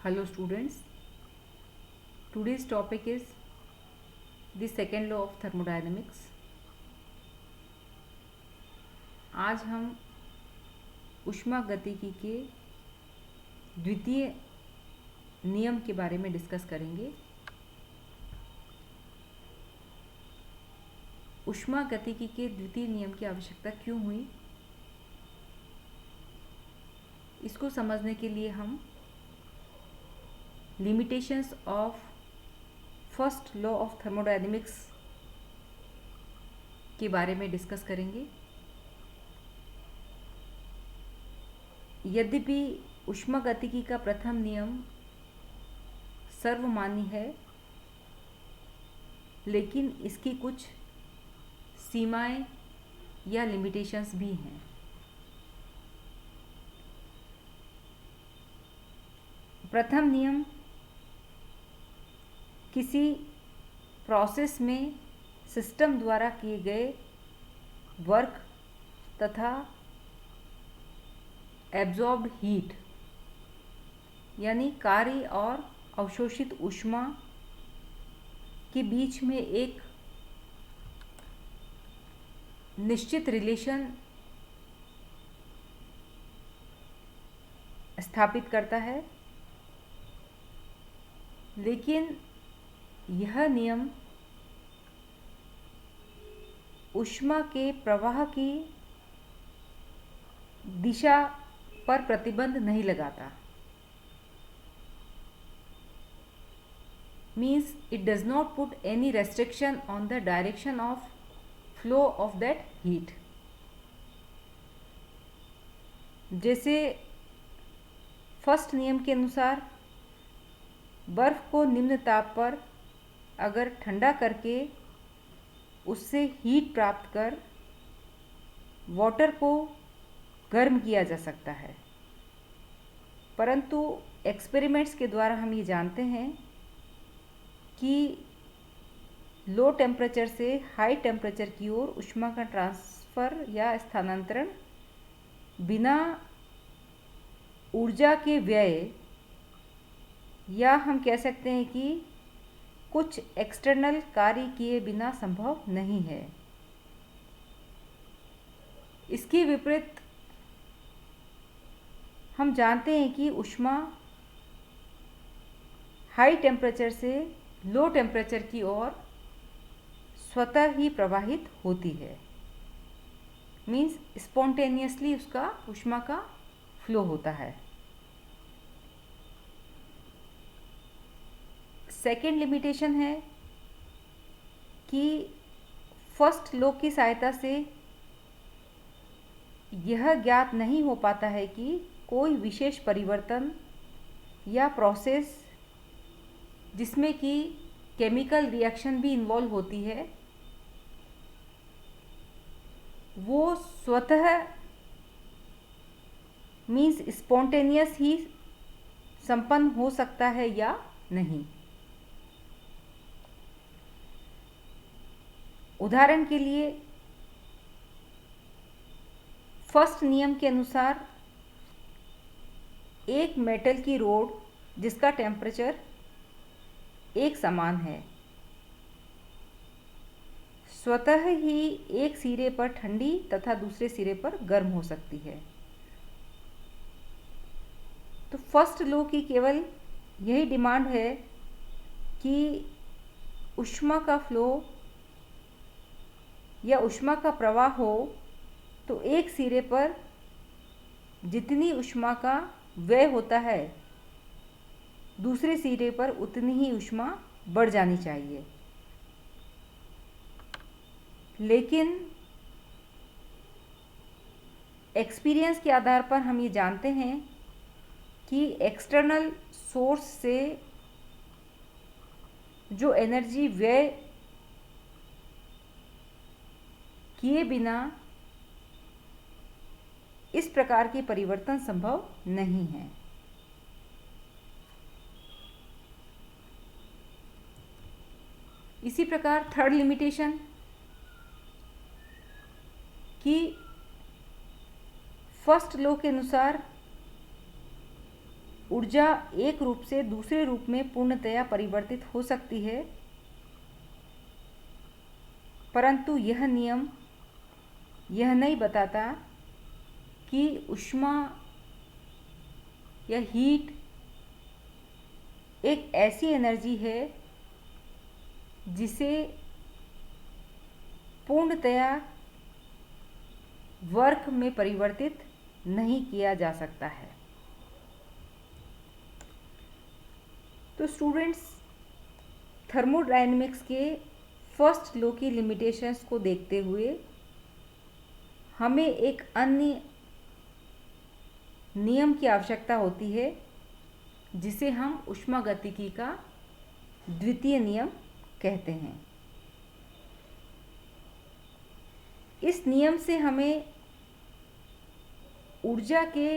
Hello students, today's topic is the second law of thermodynamics. आज हम ऊष्मागतिकी के द्वितीय नियम के बारे में डिस्कस करेंगे। ऊष्मागतिकी के द्वितीय नियम की आवश्यकता क्यों हुई, इसको समझने के लिए हम limitations of first law of thermodynamics के बारे में डिस्कस करेंगे। यद्यपि ऊष्मागतिकी का प्रथम नियम सर्वमान्य है, लेकिन इसकी कुछ सीमाएं या लिमिटेशंस भी हैं। प्रथम नियम किसी प्रोसेस में सिस्टम द्वारा किए गए वर्क तथा एब्जॉर्ब्ड हीट यानी कार्य और अवशोषित ऊष्मा के बीच में एक निश्चित रिलेशन स्थापित करता है, लेकिन यह नियम ऊष्मा के प्रवाह की दिशा पर प्रतिबंध नहीं लगाता। Means it does not put any restriction on the direction of flow of that heat. जैसे फर्स्ट नियम के अनुसार बर्फ को निम्न ताप पर अगर ठंडा करके उससे हीट प्राप्त कर वाटर को गर्म किया जा सकता है, परंतु एक्सपेरिमेंट्स के द्वारा हम ये जानते हैं कि लो टेम्परेचर से हाई टेम्परेचर की ओर ऊष्मा का ट्रांसफ़र या स्थानांतरण बिना ऊर्जा के व्यय या हम कह सकते हैं कि कुछ एक्सटर्नल कार्य किए बिना संभव नहीं है। इसके विपरीत हम जानते हैं कि ऊष्मा हाई टेम्परेचर से लो टेम्परेचर की ओर स्वतः ही प्रवाहित होती है। मीन्स स्पॉन्टेनियसली उसका ऊष्मा का फ्लो होता है। सेकेंड लिमिटेशन है कि फर्स्ट लॉ की सहायता से यह ज्ञात नहीं हो पाता है कि कोई विशेष परिवर्तन या प्रोसेस जिसमें कि केमिकल रिएक्शन भी इन्वॉल्व होती है, वो स्वतः मीन्स स्पॉन्टेनियस ही संपन्न हो सकता है या नहीं। उदाहरण के लिए फर्स्ट नियम के अनुसार एक मेटल की रोड जिसका टेम्परेचर एक समान है, स्वतः ही एक सिरे पर ठंडी तथा दूसरे सिरे पर गर्म हो सकती है। तो फर्स्ट लॉ की केवल यही डिमांड है कि ऊष्मा का फ्लो या ऊष्मा का प्रवाह हो तो एक सिरे पर जितनी ऊष्मा का व्यय होता है, दूसरे सिरे पर उतनी ही ऊष्मा बढ़ जानी चाहिए। लेकिन एक्सपीरियंस के आधार पर हम ये जानते हैं कि एक्सटर्नल सोर्स से जो एनर्जी व्यय किए बिना इस प्रकार के परिवर्तन संभव नहीं है। इसी प्रकार थर्ड लिमिटेशन कि फर्स्ट लॉ के अनुसार ऊर्जा एक रूप से दूसरे रूप में पूर्णतया परिवर्तित हो सकती है, परंतु यह नियम यह नहीं बताता कि ऊष्मा या हीट एक ऐसी एनर्जी है जिसे पूर्णतया वर्क में परिवर्तित नहीं किया जा सकता है। तो स्टूडेंट्स, थर्मोडायनेमिक्स के फर्स्ट लॉ की लिमिटेशंस को देखते हुए हमें एक अन्य नियम की आवश्यकता होती है जिसे हम ऊष्मागतिकी का द्वितीय नियम कहते हैं। इस नियम से हमें ऊर्जा के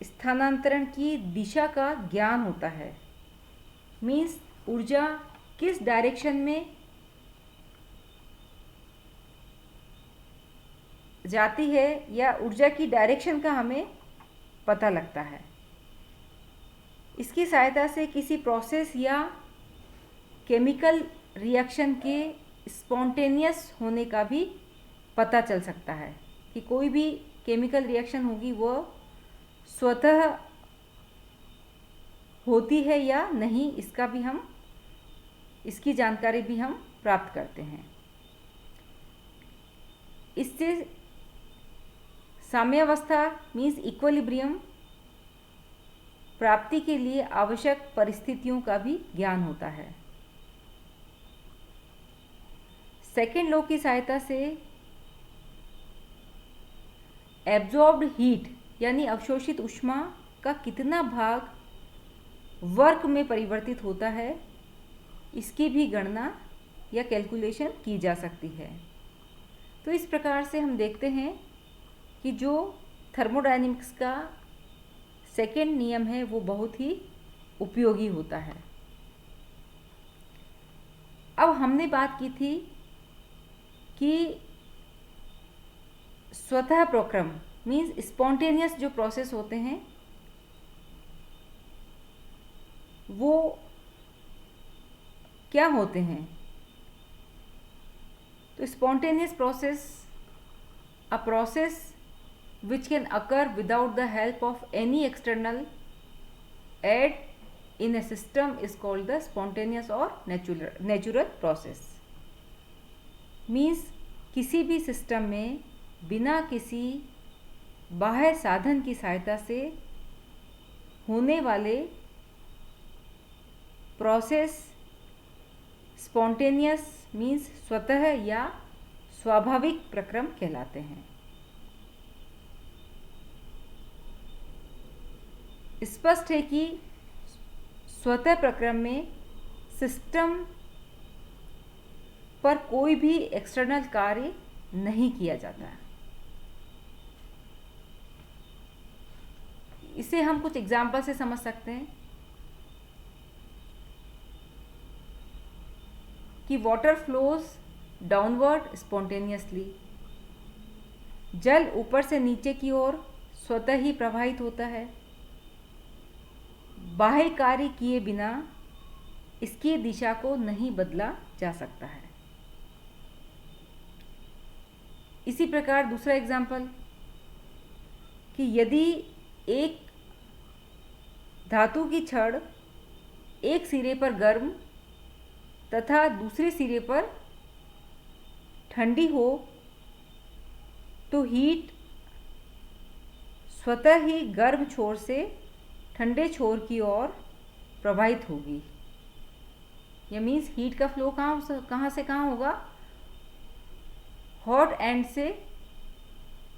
स्थानांतरण की दिशा का ज्ञान होता है। मीन्स ऊर्जा किस डायरेक्शन में जाती है या ऊर्जा की डायरेक्शन का हमें पता लगता है। इसकी सहायता से किसी प्रोसेस या केमिकल रिएक्शन के स्पॉन्टेनियस होने का भी पता चल सकता है कि कोई भी केमिकल रिएक्शन होगी वो स्वतः होती है या नहीं, इसकी जानकारी भी हम प्राप्त करते हैं। इससे साम्यावस्था मीन्स इक्विलिब्रियम प्राप्ति के लिए आवश्यक परिस्थितियों का भी ज्ञान होता है। सेकेंड लॉ की सहायता से एब्जॉर्ब्ड हीट यानी अवशोषित ऊष्मा का कितना भाग वर्क में परिवर्तित होता है, इसकी भी गणना या कैलकुलेशन की जा सकती है। तो इस प्रकार से हम देखते हैं कि जो थर्मोडायनेमिक्स का सेकेंड नियम है वो बहुत ही उपयोगी होता है। अब हमने बात की थी कि स्वतः प्रक्रम मीन्स स्पॉन्टेनियस जो प्रोसेस होते हैं वो क्या होते हैं। तो spontaneous process, a process which can occur without the help of any external aid in a system is called the spontaneous or natural process. Means किसी भी सिस्टम में बिना किसी बाह्य साधन की सहायता से होने वाले प्रोसेस स्पॉन्टेनियस मीन्स स्वतः या स्वाभाविक प्रक्रम कहलाते हैं। स्पष्ट है कि स्वतः प्रक्रम में सिस्टम पर कोई भी एक्सटर्नल कार्य नहीं किया जाता। इसे हम कुछ एग्जाम्पल से समझ सकते हैं कि वाटर फ्लोज डाउनवर्ड स्पॉन्टेनियसली, जल ऊपर से नीचे की ओर स्वतः ही प्रवाहित होता है, बाह्य कार्य किए बिना इसकी दिशा को नहीं बदला जा सकता है। इसी प्रकार दूसरा एग्जाम्पल कि यदि एक धातु की छड़ एक सिरे पर गर्म तथा दूसरे सिरे पर ठंडी हो तो हीट स्वतः ही गर्म छोर से ठंडे छोर की ओर प्रवाहित होगी। यह मीन्स हीट का फ्लो कहाँ से कहाँ होगा, हॉट एंड से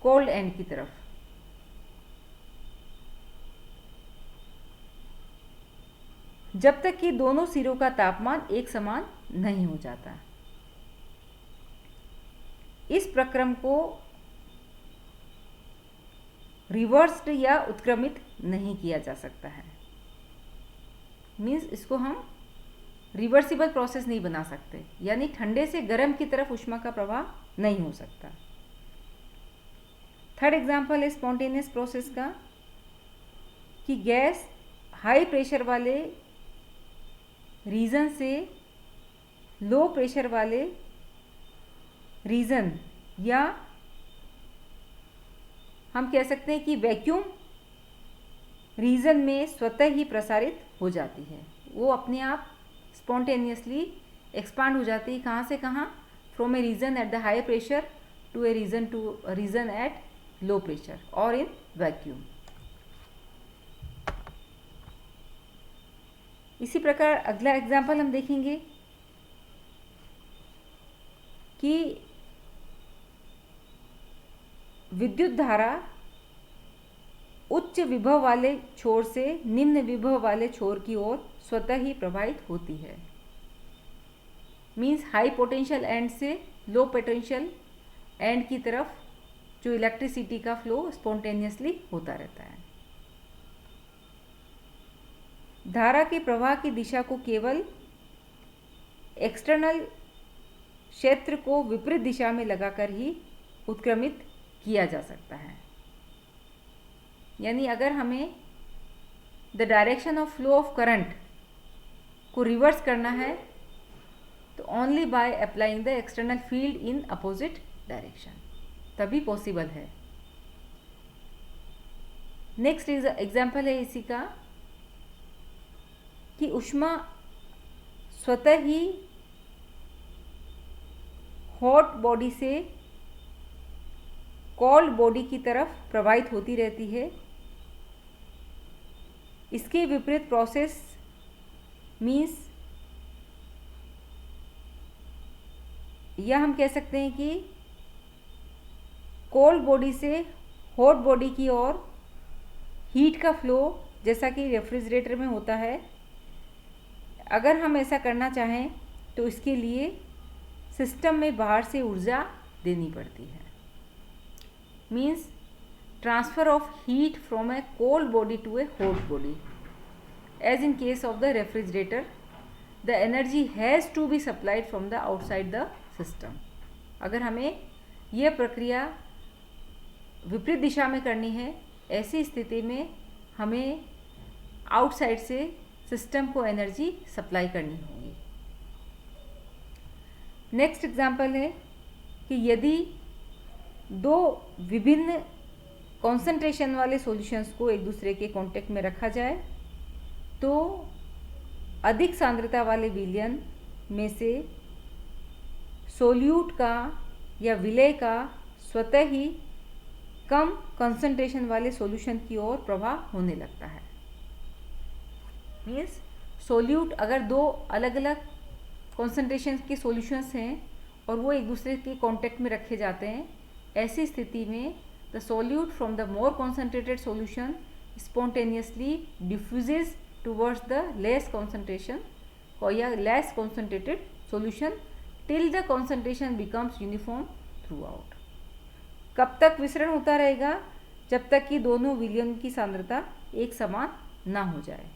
कोल्ड एंड की तरफ। जब तक कि दोनों सिरों का तापमान एक समान नहीं हो जाता। इस प्रक्रम को रिवर्स्ड या उत्क्रमित नहीं किया जा सकता है। मीन्स इसको हम रिवर्सिबल प्रोसेस नहीं बना सकते, यानी ठंडे से गर्म की तरफ ऊष्मा का प्रवाह नहीं हो सकता। थर्ड एग्जाम्पल है स्पॉन्टेनियस प्रोसेस का कि गैस हाई प्रेशर वाले रीजन से लो प्रेशर वाले रीजन, या हम कह सकते हैं कि वैक्यूम रीजन में स्वतः ही प्रसारित हो जाती है। वो अपने आप स्पॉन्टेनियसली एक्सपांड हो जाती है। कहाँ से कहाँ? From a region at the high pressure to a region at low pressure और इन वैक्यूम। इसी प्रकार अगला एग्जाम्पल हम देखेंगे कि विद्युत धारा उच्च विभव वाले छोर से निम्न विभव वाले छोर की ओर स्वतः ही प्रवाहित होती है। मीन्स हाई पोटेंशियल एंड से लो पोटेंशियल एंड की तरफ जो इलेक्ट्रिसिटी का फ्लो स्पॉन्टेनियसली होता रहता है। धारा के प्रवाह की दिशा को केवल एक्सटर्नल क्षेत्र को विपरीत दिशा में लगाकर ही उत्क्रमित किया जा सकता है। यानी अगर हमें the direction of flow of current को रिवर्स करना है तो only by applying the external field in opposite direction, तभी पॉसिबल है। नेक्स्ट एग्जाम्पल है इसी का कि ऊष्मा स्वतः ही हॉट बॉडी से कोल्ड बॉडी की तरफ प्रवाहित होती रहती है। इसके विपरीत प्रोसेस मीन्स, या हम कह सकते हैं कि कोल्ड बॉडी से हॉट बॉडी की ओर हीट का फ्लो जैसा कि रेफ्रिजरेटर में होता है। अगर हम ऐसा करना चाहें तो इसके लिए सिस्टम में बाहर से ऊर्जा देनी पड़ती है। Means transfer of heat from a cold body to a hot body. As in case of the refrigerator, the energy has to be supplied from the outside the system. अगर हमें यह प्रक्रिया विपरीत दिशा में करनी है, ऐसी स्थिति में हमें आउटसाइड से सिस्टम को एनर्जी सप्लाई करनी होगी। नेक्स्ट एग्जाम्पल है कि यदि दो विभिन्न कॉन्सेंट्रेशन वाले सॉल्यूशंस को एक दूसरे के कांटेक्ट में रखा जाए तो अधिक सांद्रता वाले विलयन में से सोल्यूट का या विलय का स्वतः ही कम कंसंट्रेशन वाले सॉल्यूशन की ओर प्रवाह होने लगता है। मीन्स सोल्यूट, अगर दो अलग अलग कॉन्सेंट्रेशन के सॉल्यूशंस हैं और वो एक दूसरे के कांटेक्ट में रखे जाते हैं, ऐसी स्थिति में the solute from the more concentrated solution spontaneously diffuses towards the less concentration या less concentrated solution till the concentration becomes uniform throughout. कब तक विसरण होता रहेगा? जब तक कि दोनों विलयन की सांद्रता एक समान ना हो जाए।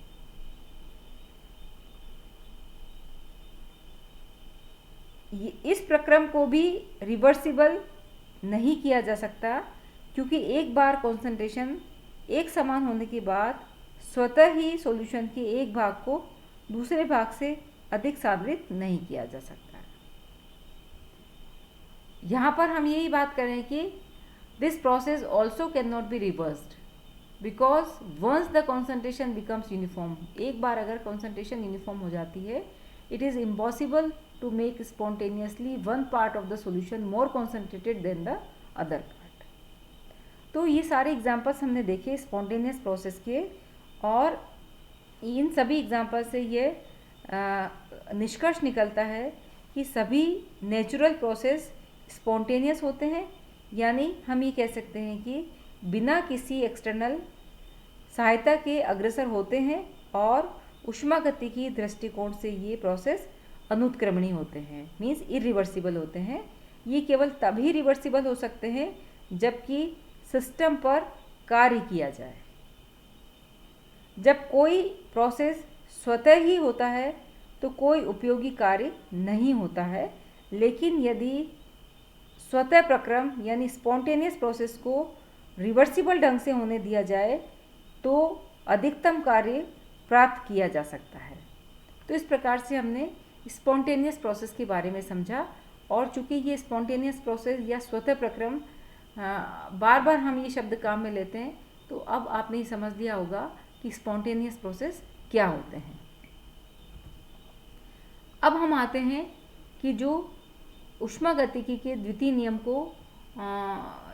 इस प्रक्रम को भी रिवर्सिबल नहीं किया जा सकता, क्योंकि एक बार कॉन्सेंट्रेशन एक समान होने के बाद स्वतः ही सॉल्यूशन के एक भाग को दूसरे भाग से अधिक सांद्रित नहीं किया जा सकता। यहाँ पर हम यही बात करें कि this process also can not be reversed because once the concentration becomes uniform. एक बार अगर कॉन्सेंट्रेशन यूनिफॉर्म हो जाती है, it is impossible to make spontaneously one part of the solution more concentrated than the other part। तो ये सारे examples हमने देखे स्पॉन्टेनियस प्रोसेस के, और इन सभी एग्जांपल से ये निष्कर्ष निकलता है कि सभी नेचुरल प्रोसेस स्पॉन्टेनियस होते हैं। यानी हम ये कह सकते हैं कि बिना किसी एक्सटर्नल सहायता के अग्रसर होते हैं और ऊष्मागतिकी दृष्टिकोण से ये प्रोसेस अनुत्क्रमणीय होते हैं, मीन्स इरिवर्सिबल होते हैं। ये केवल तभी रिवर्सिबल हो सकते हैं जबकि सिस्टम पर कार्य किया जाए। जब कोई प्रोसेस स्वतः ही होता है तो कोई उपयोगी कार्य नहीं होता है, लेकिन यदि स्वतः प्रक्रम यानी स्पॉन्टेनियस प्रोसेस को रिवर्सिबल ढंग से होने दिया जाए तो अधिकतम कार्य प्राप्त किया जा सकता है। तो इस प्रकार से हमने स्पॉन्टेनियस प्रोसेस के बारे में समझा, और चूंकि ये स्पॉन्टेनियस प्रोसेस या स्वतः प्रक्रम बार बार हम ये शब्द काम में लेते हैं, तो अब आपने ये समझ लिया होगा कि स्पॉन्टेनियस प्रोसेस क्या होते हैं। अब हम आते हैं कि जो ऊष्मागतिकी के द्वितीय नियम को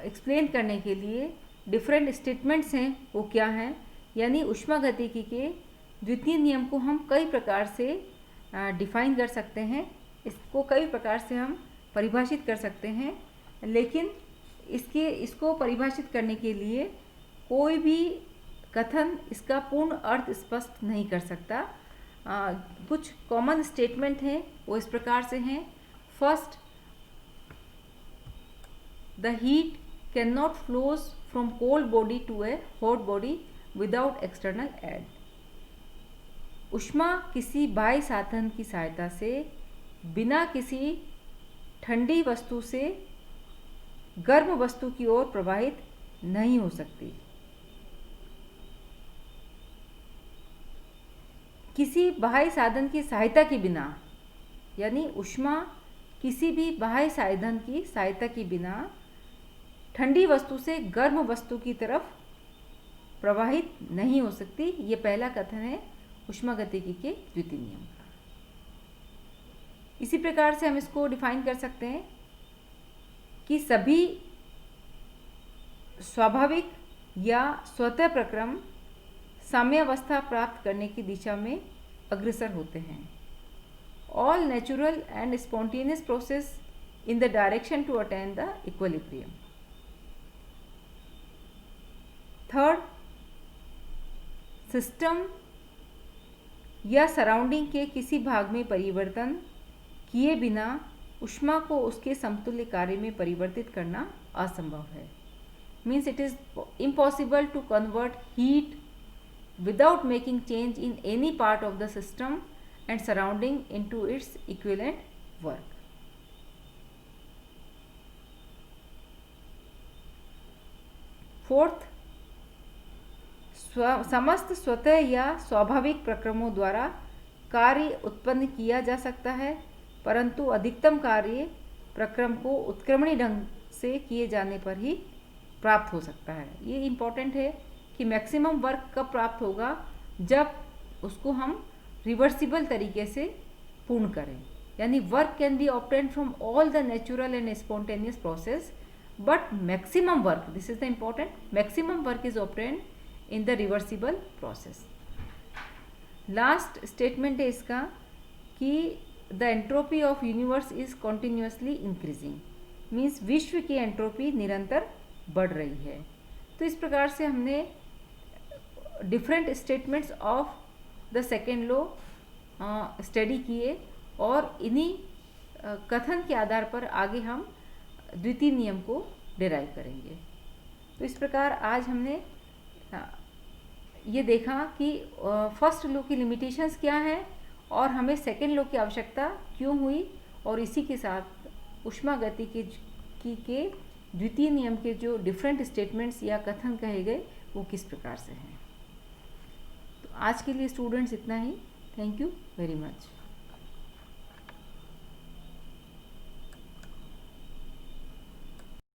एक्सप्लेन करने के लिए डिफरेंट स्टेटमेंट्स हैं, वो क्या हैं। यानी ऊष्मागतिकी के द्वितीय नियम को हम कई प्रकार से डिफाइन कर सकते हैं, इसको कई प्रकार से हम परिभाषित कर सकते हैं, लेकिन इसको परिभाषित करने के लिए कोई भी कथन इसका पूर्ण अर्थ स्पष्ट नहीं कर सकता। कुछ कॉमन स्टेटमेंट हैं, वो इस प्रकार से हैं। First, the heat can not flows from cold body to a hot body without external aid. ऊष्मा किसी बाह्य साधन की सहायता से बिना किसी ठंडी वस्तु से गर्म वस्तु की ओर प्रवाहित नहीं हो सकती। किसी बाह्य साधन की सहायता के बिना, यानी ऊष्मा किसी भी बाह्य साधन की सहायता के बिना ठंडी वस्तु से गर्म वस्तु की तरफ प्रवाहित नहीं हो सकती। ये पहला कथन है ऊष्मागतिकी के द्वितीय नियम का। इसी प्रकार से हम इसको डिफाइन कर सकते हैं कि सभी स्वाभाविक या स्वतः प्रक्रम साम्यावस्था प्राप्त करने की दिशा में अग्रसर होते हैं। All natural and spontaneous process in the direction to attain the equilibrium. Third, system या सराउंडिंग के किसी भाग में परिवर्तन किए बिना ऊष्मा को उसके समतुल्य कार्य में परिवर्तित करना असंभव है। Means it is impossible to convert heat without making change in any part of the system and surrounding into its equivalent work. Fourth, समस्त स्वतः या स्वाभाविक प्रक्रमों द्वारा कार्य उत्पन्न किया जा सकता है, परंतु अधिकतम कार्य प्रक्रम को उत्क्रमणी ढंग से किए जाने पर ही प्राप्त हो सकता है। ये इम्पॉर्टेंट है कि मैक्सिमम वर्क कब प्राप्त होगा, जब उसको हम रिवर्सिबल तरीके से पूर्ण करें। यानी work can be obtained from all the natural and spontaneous process, but maximum work, this is the important, maximum work is obtained in the reversible process. Last statement है इसका कि the entropy of universe is continuously increasing. Means विश्व की entropy निरंतर बढ़ रही है। तो इस प्रकार से हमने different statements of the second law study किए, और इन्हीं कथन के आधार पर आगे हम द्वितीय नियम को डिराइव करेंगे। तो इस प्रकार आज हमने ये देखा कि फर्स्ट लॉ की लिमिटेशंस क्या हैं और हमें सेकेंड लॉ की आवश्यकता क्यों हुई, और इसी के साथ ऊष्मागतिकी के द्वितीय नियम के जो डिफरेंट स्टेटमेंट्स या कथन कहे गए वो किस प्रकार से हैं। तो आज के लिए स्टूडेंट्स इतना ही। Thank you very much.